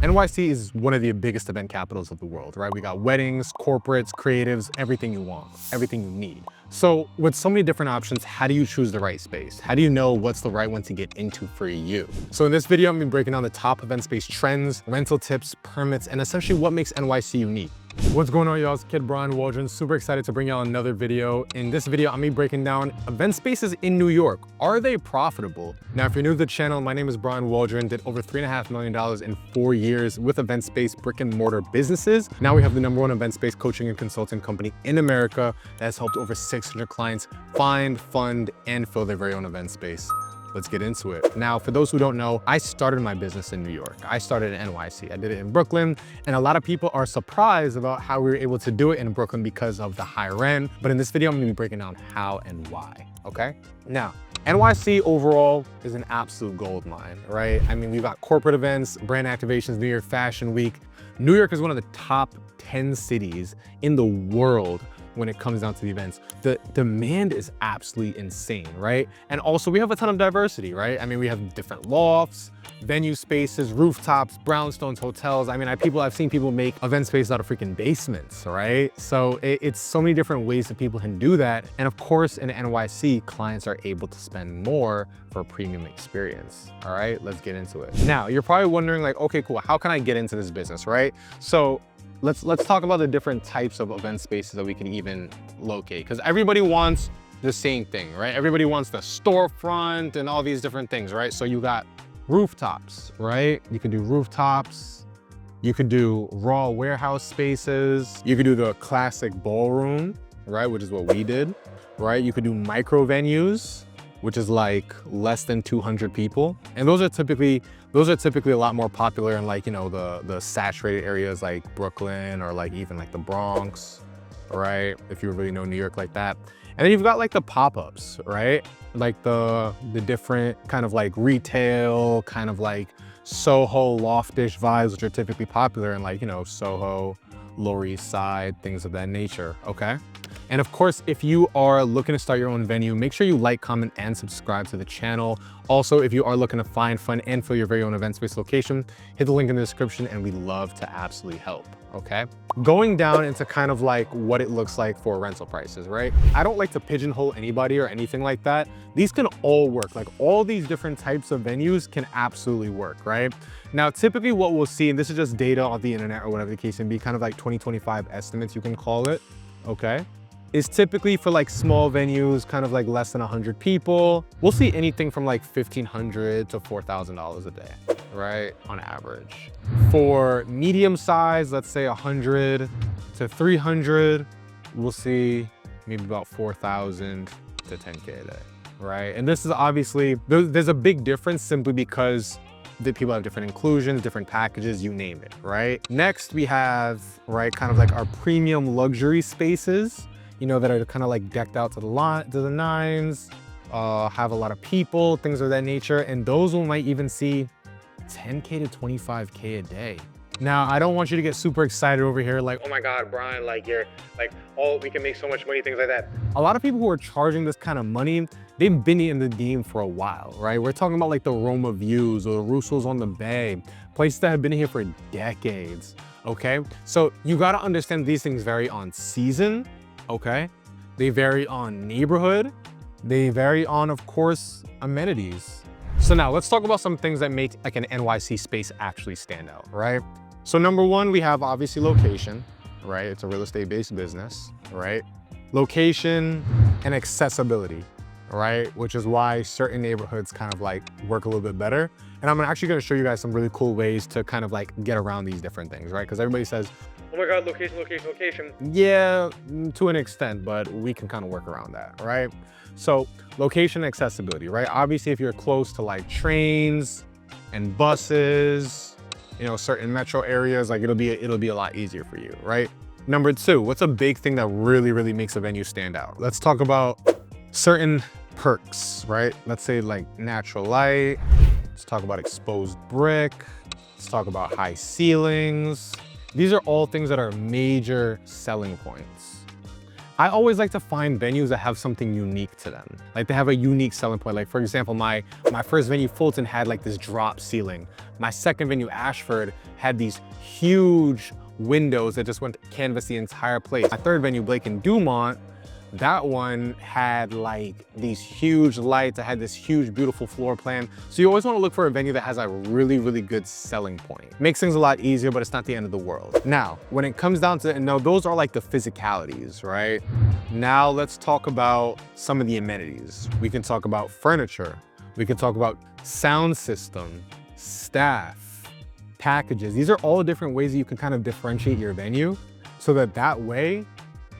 NYC is one of the biggest event capitals of the world, right? We got weddings, corporates, creatives, everything you want, everything you need. So with so many different options, how do you choose the right space? How do you know what's the right one to get into for you? So in this video, I'm gonna be breaking down the top event space trends, rental tips, permits, and essentially what makes NYC unique. What's going on, y'all? It's Kid Brian Waldron. Super excited to bring y'all another video. In this video, I'm gonna be breaking down event spaces in New York. Are they profitable? Now, if you're new to the channel, my name is Brian Waldron. Did over $3.5 million in 4 years with event space brick and mortar businesses. Now we have the #1 event space coaching and consulting company in America that has helped over 600 clients find, fund, and fill their very own event space. Let's get into it. Now, for those who don't know, I started my business in New York. I started in NYC. I did it in Brooklyn, and a lot of people are surprised about how we were able to do it in Brooklyn because of the high rent. But in this video, I'm gonna be breaking down how and why, okay? Now, NYC overall is an absolute gold mine, right? I mean, we've got corporate events, brand activations, New York Fashion Week. New York is one of the top 10 cities in the world when it comes down to the events. The demand is absolutely insane, right? And also we have a ton of diversity, right? I mean, we have different lofts, venue spaces, rooftops, brownstones, hotels. I mean, I've seen people make event spaces out of freaking basements, right? So it's so many different ways that people can do that. And of course, in NYC, clients are able to spend more for a premium experience. All right, let's get into it. Now, you're probably wondering like, okay, cool, how can I get into this business, right? So let's talk about the different types of event spaces that we can even locate, because everybody wants the same thing, right? Everybody wants the storefront and all these different things, right? So you got rooftops, right? You can do rooftops. You could do raw warehouse spaces. You could do the classic ballroom, right? Which is what we did, right? You could do micro venues, which is like less than 200 people. And those are typically a lot more popular in like, you know, the saturated areas like Brooklyn or like even like the Bronx, right? If you really know New York like that. And then you've got like the pop-ups, right? Like the different kind of like retail, kind of like Soho, loftish vibes, which are typically popular in like, you know, Soho, Lower East Side, things of that nature, okay? And of course, if you are looking to start your own venue, make sure you like, comment, and subscribe to the channel. Also, if you are looking to find, fund, and fill your very own event space location, hit the link in the description and we'd love to absolutely help, okay? Going down into kind of like what it looks like for rental prices, right? I don't like to pigeonhole anybody or anything like that. These can all work. Like all these different types of venues can absolutely work, right? Now, typically what we'll see, and this is just data on the internet or whatever the case may be, kind of like 2025 estimates, you can call it, okay? Is typically for like small venues, kind of like less than 100 people. We'll see anything from like $1,500 to $4,000 a day, right? On average. For medium size, let's say 100 to 300, we'll see maybe about 4,000 to 10K a day, right? And this is obviously, there's a big difference simply because the people have different inclusions, different packages, you name it, right? Next we have, right, kind of like our premium luxury spaces, you know, that are kind of like decked out to the nines, have a lot of people, things of that nature. And those one might even see 10K to 25K a day. Now, I don't want you to get super excited over here, like, oh my God, Brian, like you're like, oh, we can make so much money, things like that. A lot of people who are charging this kind of money, they've been in the game for a while, right? We're talking about like the Roma Views or the Russo's on the Bay, places that have been here for decades, okay? So you gotta understand these things vary on season, okay? They vary on neighborhood. They vary on, of course, amenities. So now let's talk about some things that make like an NYC space actually stand out, right? So #1, we have obviously location, right? It's a real estate-based business, right? Location and accessibility, right? Which is why certain neighborhoods kind of like work a little bit better. And I'm actually gonna show you guys some really cool ways to kind of like get around these different things, right? Because everybody says, oh my God, location, location, location. Yeah, to an extent, but we can kind of work around that, right? So location accessibility, right? Obviously, if you're close to like trains and buses, you know, certain metro areas, like it'll be a lot easier for you, right? #2, what's a big thing that really makes a venue stand out? Let's talk about certain perks, right? Let's say like natural light. Let's talk about exposed brick. Let's talk about high ceilings. These are all things that are major selling points. I always like to find venues that have something unique to them. Like they have a unique selling point. Like for example, my first venue, Fulton, had like this drop ceiling My second venue, Ashford, had these huge windows that just went to canvas the entire place. My third venue, Blake and Dumont, that one had like these huge lights. I had this huge, beautiful floor plan. So you always want to look for a venue that has a really, really good selling point. Makes things a lot easier, but it's not the end of the world. Now, when it comes down to, no, those are like the physicalities, right? Now let's talk about some of the amenities. We can talk about furniture. We can talk about sound system, staff, packages. These are all different ways that you can kind of differentiate your venue so that way,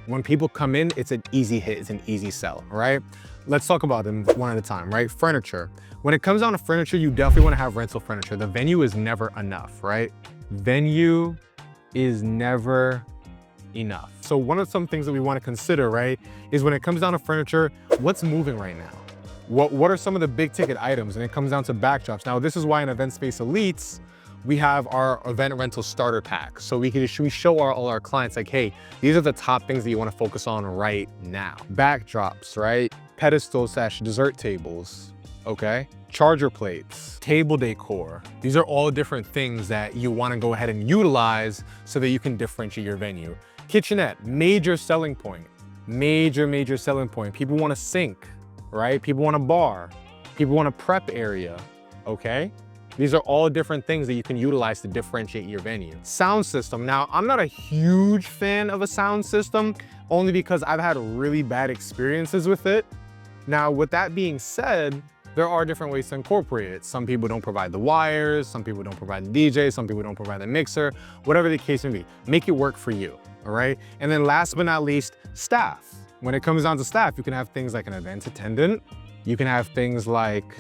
when people come in, it's an easy hit, it's an easy sell, right? Let's talk about them one at a time, right? Furniture. When it comes down to furniture, you definitely want to have rental furniture. The venue is never enough, right? Venue is never enough. So one of some things that we want to consider, right, is when it comes down to furniture, what's moving right now? What are some of the big ticket items? And it comes down to backdrops. Now, this is why in Event Space Elites, we have our event rental starter pack. So we show all our clients like, hey, these are the top things that you want to focus on right now. Backdrops, right? Pedestals / dessert tables, okay? Charger plates, table decor. These are all different things that you want to go ahead and utilize so that you can differentiate your venue. Kitchenette, major selling point. Major selling point. People want a sink, right? People want a bar. People want a prep area, okay? These are all different things that you can utilize to differentiate your venue. Sound system. Now, I'm not a huge fan of a sound system, only because I've had really bad experiences with it. Now, with that being said, there are different ways to incorporate it. Some people don't provide the wires, some people don't provide the DJ, some people don't provide the mixer, whatever the case may be. Make it work for you, all right? And then last but not least, staff. When it comes down to staff, you can have things like an event attendant. You can have things like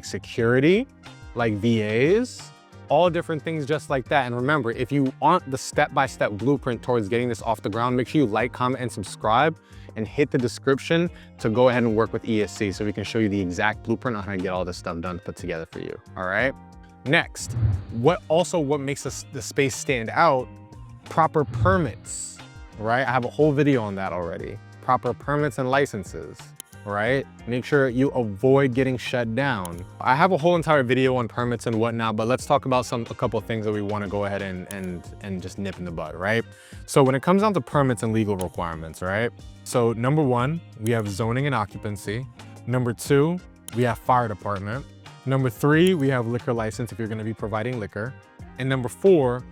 security, like VAs, all different things just like that. And remember, if you want the step-by-step blueprint towards getting this off the ground, make sure you like, comment, and subscribe, and hit the description to go ahead and work with ESC so we can show you the exact blueprint on how to get all this stuff done, put together for you, all right? Next, what makes the space stand out? Proper permits, right? I have a whole video on that already. Proper permits and licenses. Right? Make sure you avoid getting shut down. I have a whole entire video on permits and whatnot, but let's talk about a couple of things that we want to go ahead and just nip in the bud, right? So when it comes down to permits and legal requirements, right? So number one, we have zoning and occupancy. Number two, we have fire department. Number three, we have liquor license if you're going to be providing liquor. And number four,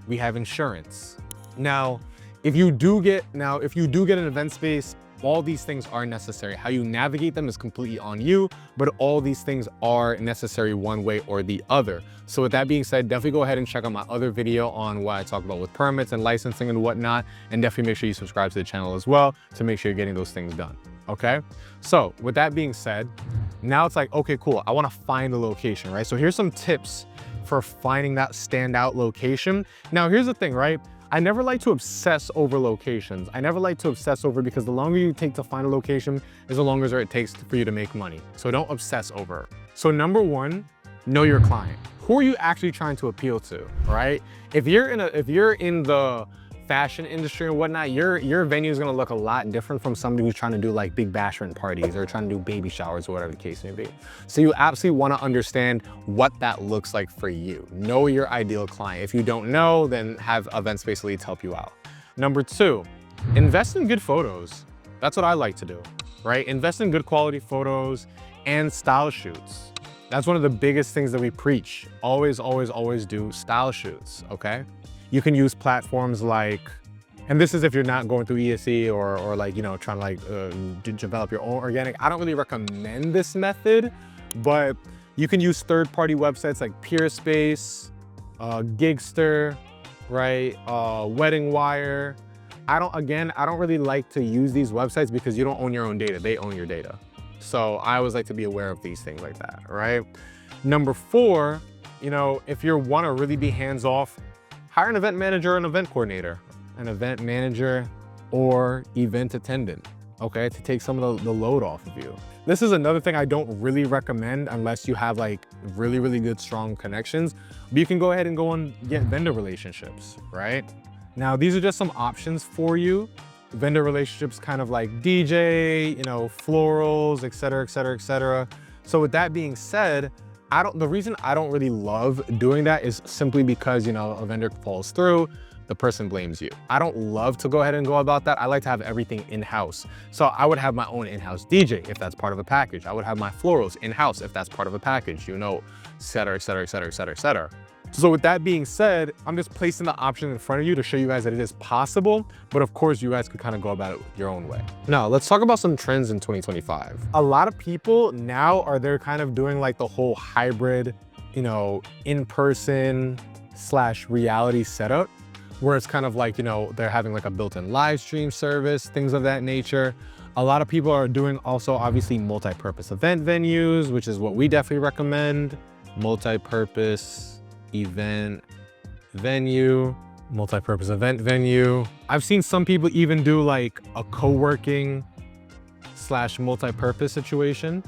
we have insurance. Now, if you do get an event space, all these things are necessary. How you navigate them is completely on you, but all these things are necessary one way or the other. So with that being said, definitely go ahead and check out my other video on what I talk about with permits and licensing and whatnot, and definitely make sure you subscribe to the channel as well to make sure you're getting those things done, okay? So with that being said, now it's like, okay, cool, I wanna find a location, right? So here's some tips for finding that standout location. Now here's the thing, right? I never like to obsess over locations. I never like to obsess over because the longer you take to find a location is the longer it takes for you to make money. So don't obsess over. So number one, know your client. Who are you actually trying to appeal to, right? If you're in the fashion industry and whatnot, your venue is gonna look a lot different from somebody who's trying to do like big bashment parties or trying to do baby showers or whatever the case may be. So you absolutely wanna understand what that looks like for you. Know your ideal client. If you don't know, then have Event Space Elites help you out. Number two, invest in good photos. That's what I like to do, right? Invest in good quality photos and style shoots. That's one of the biggest things that we preach. Always do style shoots, okay? You can use platforms like, and this is if you're not going through ESE or like, you know, trying to like develop your own organic. I don't really recommend this method, but you can use third-party websites like Peerspace, Gigster, right? Wedding Wire. I don't really like to use these websites because you don't own your own data. They own your data. So I always like to be aware of these things like that, right? Number four, you know, if you want to really be hands-off, hire an event manager or an event coordinator, an event manager or event attendant, okay, to take some of the load off of you. This is another thing I don't really recommend unless you have like really good, strong connections, but you can go ahead and go and get vendor relationships, right? Now, these are just some options for you. Vendor relationships kind of like DJ, you know, florals, et cetera. So with that being said, The reason I don't really love doing that is simply because, you know, a vendor falls through, the person blames you. I don't love to go ahead and go about that. I like to have everything in-house. So I would have my own in-house DJ if that's part of a package. I would have my florals in-house if that's part of a package, you know, et cetera, et cetera, et cetera, et cetera, et cetera. So with that being said, I'm just placing the option in front of you to show you guys that it is possible, but of course you guys could kind of go about it your own way. Now let's talk about some trends in 2025. A lot of people now they're kind of doing like the whole hybrid, you know, in-person / reality setup, where it's kind of like, you know, they're having like a built-in live stream service, things of that nature. A lot of people are doing also obviously multi-purpose event venues, which is what we definitely recommend. Multi-purpose event venue. I've seen some people even do like a co-working / multi-purpose situation.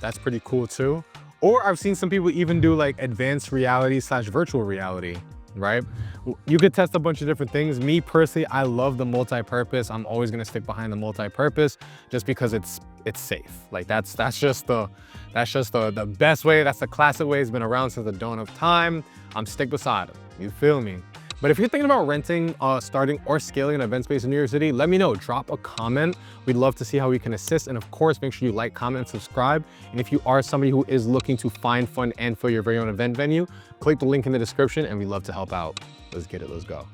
That's pretty cool too. Or I've seen some people even do like advanced reality / virtual reality, right? You could test a bunch of different things. Me personally, I love the multi-purpose. I'm always gonna stick behind the multi-purpose just because it's safe. Like that's just the best way. That's the classic way. It's been around since the dawn of time. I'm stick beside them. You feel me? But if you're thinking about renting, starting or scaling an event space in New York City, let me know. Drop a comment. We'd love to see how we can assist. And of course, make sure you like, comment, and subscribe. And if you are somebody who is looking to find, fund, and fill your very own event venue, click the link in the description and we'd love to help out. Let's get it, let's go.